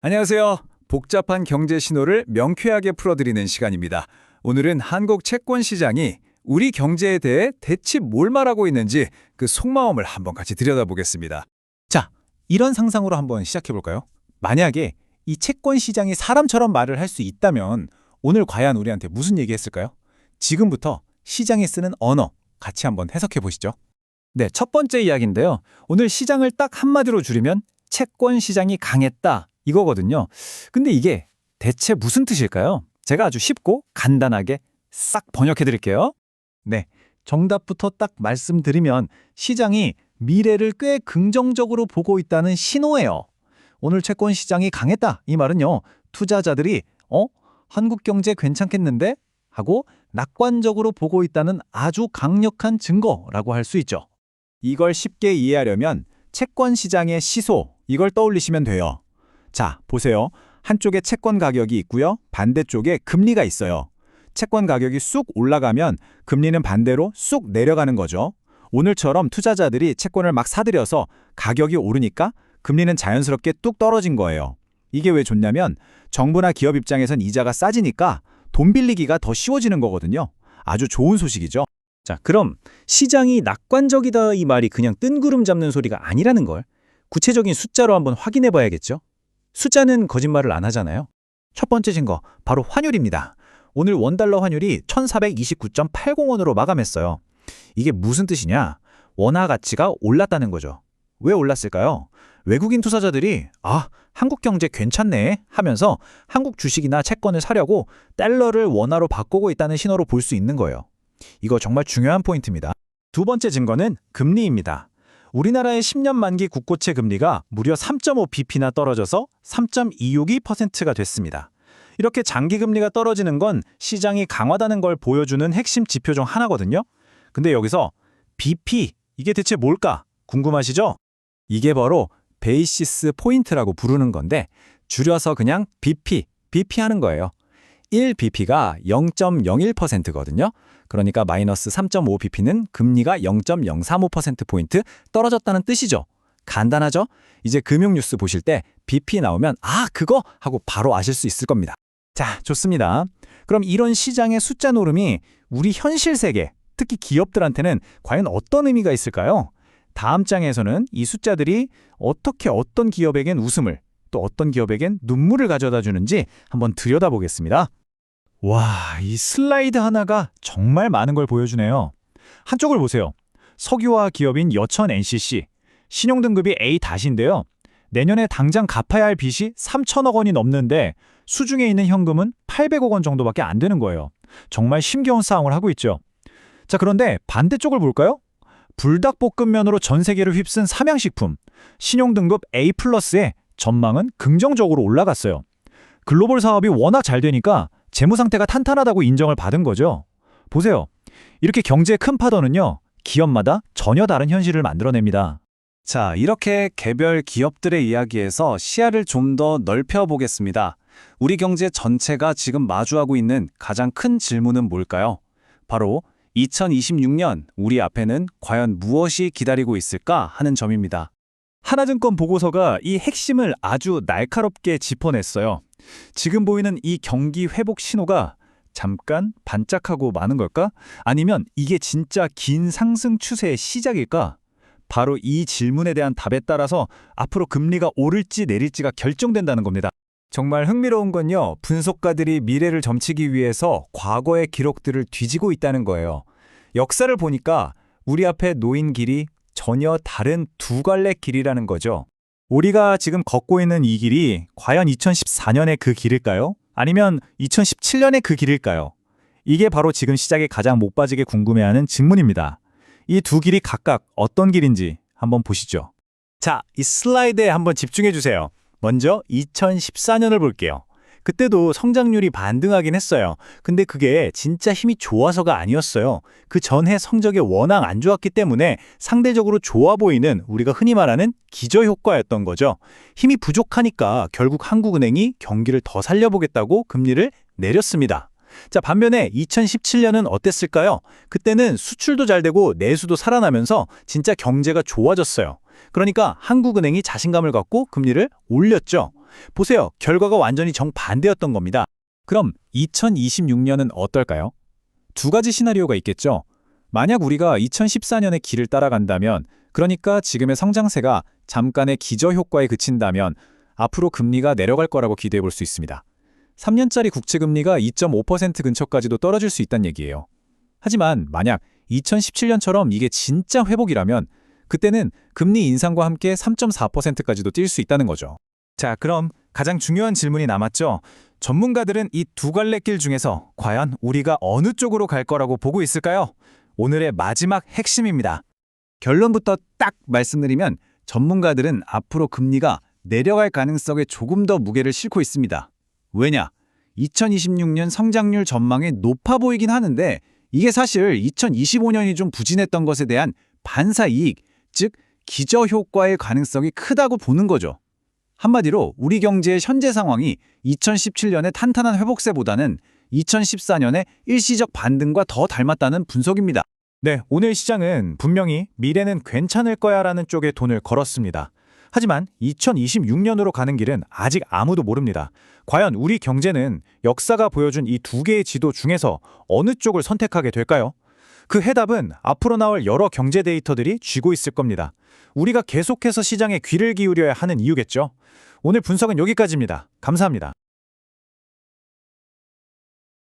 안녕하세요. 복잡한 경제 신호를 명쾌하게 풀어드리는 시간입니다. 오늘은 한국 채권 시장이 우리 경제에 대해 대체 뭘 말하고 있는지 그 속마음을 한번 같이 들여다보겠습니다. 자, 이런 상상으로 한번 시작해볼까요? 만약에 이 채권 시장이 사람처럼 말을 할 수 있다면 오늘 과연 우리한테 무슨 얘기했을까요? 지금부터 시장에 쓰는 언어 같이 한번 해석해 보시죠. 네, 첫 번째 이야기인데요. 오늘 시장을 딱 한마디로 줄이면 채권 시장이 강했다 이거거든요. 근데 이게 대체 무슨 뜻일까요? 제가 아주 쉽고 간단하게 싹 번역해 드릴게요. 네, 정답부터 딱 말씀드리면 시장이 미래를 꽤 긍정적으로 보고 있다는 신호예요. 오늘 채권 시장이 강했다 이 말은요. 투자자들이 한국 경제 괜찮겠는데? 하고 낙관적으로 보고 있다는 아주 강력한 증거라고 할 수 있죠. 이걸 쉽게 이해하려면 채권 시장의 시소 이걸 떠올리시면 돼요. 자, 보세요. 한쪽에 채권 가격이 있고요. 반대쪽에 금리가 있어요. 채권 가격이 쑥 올라가면 금리는 반대로 쑥 내려가는 거죠. 오늘처럼 투자자들이 채권을 막 사들여서 가격이 오르니까 금리는 자연스럽게 뚝 떨어진 거예요. 이게 왜 좋냐면 정부나 기업 입장에선 이자가 싸지니까 돈 빌리기가 더 쉬워지는 거거든요. 아주 좋은 소식이죠. 자, 그럼 시장이 낙관적이다 이 말이 그냥 뜬구름 잡는 소리가 아니라는 걸 구체적인 숫자로 한번 확인해 봐야겠죠? 숫자는 거짓말을 안 하잖아요. 첫 번째 증거, 바로 환율입니다. 오늘 원달러 환율이 1429.80원으로 마감했어요. 이게 무슨 뜻이냐? 원화 가치가 올랐다는 거죠. 왜 올랐을까요? 외국인 투자자들이 한국 경제 괜찮네 하면서 한국 주식이나 채권을 사려고 달러를 원화로 바꾸고 있다는 신호로 볼 수 있는 거예요. 이거 정말 중요한 포인트입니다. 두 번째 증거는 금리입니다. 우리나라의 10년 만기 국고채 금리가 무려 3.5bp나 떨어져서 3.262%가 됐습니다. 이렇게 장기 금리가 떨어지는 건 시장이 강하다는 걸 보여주는 핵심 지표 중 하나거든요. 근데 여기서 bp, 이게 대체 뭘까? 궁금하시죠? 이게 바로 베이시스 포인트라고 부르는 건데 줄여서 그냥 bp 하는 거예요. 1bp가 0.01%거든요. 그러니까 마이너스 3.5bp는 금리가 0.035%포인트 떨어졌다는 뜻이죠. 간단하죠? 이제 금융 뉴스 보실 때 bp 나오면 그거 하고 바로 아실 수 있을 겁니다. 자, 좋습니다. 그럼 이런 시장의 숫자 노름이 우리 현실 세계, 특히 기업들한테는 과연 어떤 의미가 있을까요? 다음 장에서는 이 숫자들이 어떻게 어떤 기업에겐 웃음을 또 어떤 기업에겐 눈물을 가져다 주는지 한번 들여다보겠습니다. 와, 이 슬라이드 하나가 정말 많은 걸 보여주네요. 한쪽을 보세요. 석유화 기업인 여천 NCC, 신용등급이 A-인데요. 내년에 당장 갚아야 할 빚이 3천억 원이 넘는데 수중에 있는 현금은 800억 원 정도밖에 안 되는 거예요. 정말 심겨운 싸움을 하고 있죠. 자, 그런데 반대쪽을 볼까요? 불닭볶음면으로 전 세계를 휩쓴 삼양식품, 신용등급 A+의 전망은 긍정적으로 올라갔어요. 글로벌 사업이 워낙 잘 되니까 재무 상태가 탄탄하다고 인정을 받은 거죠. 보세요. 이렇게 경제의 큰 파도는요, 기업마다 전혀 다른 현실을 만들어냅니다. 자, 이렇게 개별 기업들의 이야기에서 시야를 좀 더 넓혀보겠습니다. 우리 경제 전체가 지금 마주하고 있는 가장 큰 질문은 뭘까요? 바로 2026년 우리 앞에는 과연 무엇이 기다리고 있을까 하는 점입니다. 하나증권 보고서가 이 핵심을 아주 날카롭게 짚어냈어요. 지금 보이는 이 경기 회복 신호가 잠깐 반짝하고 마는 걸까? 아니면 이게 진짜 긴 상승 추세의 시작일까? 바로 이 질문에 대한 답에 따라서 앞으로 금리가 오를지 내릴지가 결정된다는 겁니다. 정말 흥미로운 건요, 분석가들이 미래를 점치기 위해서 과거의 기록들을 뒤지고 있다는 거예요. 역사를 보니까 우리 앞에 놓인 길이 전혀 다른 두 갈래 길이라는 거죠. 우리가 지금 걷고 있는 이 길이 과연 2014년의 그 길일까요? 아니면 2017년의 그 길일까요? 이게 바로 지금 시작에 가장 못 빠지게 궁금해하는 질문입니다. 이 두 길이 각각 어떤 길인지 한번 보시죠. 자, 이 슬라이드에 한번 집중해 주세요. 먼저 2014년을 볼게요. 그때도 성장률이 반등하긴 했어요. 근데 그게 진짜 힘이 좋아서가 아니었어요. 그 전해 성적이 워낙 안 좋았기 때문에 상대적으로 좋아 보이는 우리가 흔히 말하는 기저효과였던 거죠. 힘이 부족하니까 결국 한국은행이 경기를 더 살려보겠다고 금리를 내렸습니다. 자, 반면에 2017년은 어땠을까요? 그때는 수출도 잘 되고 내수도 살아나면서 진짜 경제가 좋아졌어요. 그러니까 한국은행이 자신감을 갖고 금리를 올렸죠. 보세요. 결과가 완전히 정반대였던 겁니다. 그럼 2026년은 어떨까요? 두 가지 시나리오가 있겠죠. 만약 우리가 2014년의 길을 따라간다면, 그러니까 지금의 성장세가 잠깐의 기저효과에 그친다면 앞으로 금리가 내려갈 거라고 기대해 볼 수 있습니다. 3년짜리 국채금리가 2.5% 근처까지도 떨어질 수 있다는 얘기예요. 하지만 만약 2017년처럼 이게 진짜 회복이라면 그때는 금리 인상과 함께 3.4%까지도 뛸 수 있다는 거죠. 자, 그럼 가장 중요한 질문이 남았죠. 전문가들은 이 두 갈래 길 중에서 과연 우리가 어느 쪽으로 갈 거라고 보고 있을까요? 오늘의 마지막 핵심입니다. 결론부터 딱 말씀드리면 전문가들은 앞으로 금리가 내려갈 가능성에 조금 더 무게를 싣고 있습니다. 왜냐? 2026년 성장률 전망이 높아 보이긴 하는데 이게 사실 2025년이 좀 부진했던 것에 대한 반사이익, 즉 기저효과의 가능성이 크다고 보는 거죠. 한마디로 우리 경제의 현재 상황이 2017년의 탄탄한 회복세보다는 2014년의 일시적 반등과 더 닮았다는 분석입니다. 네, 오늘 시장은 분명히 미래는 괜찮을 거야라는 쪽에 돈을 걸었습니다. 하지만 2026년으로 가는 길은 아직 아무도 모릅니다. 과연 우리 경제는 역사가 보여준 이 두 개의 지도 중에서 어느 쪽을 선택하게 될까요? 그 해답은 앞으로 나올 여러 경제 데이터들이 쥐고 있을 겁니다. 우리가 계속해서 시장에 귀를 기울여야 하는 이유겠죠. 오늘 분석은 여기까지입니다. 감사합니다.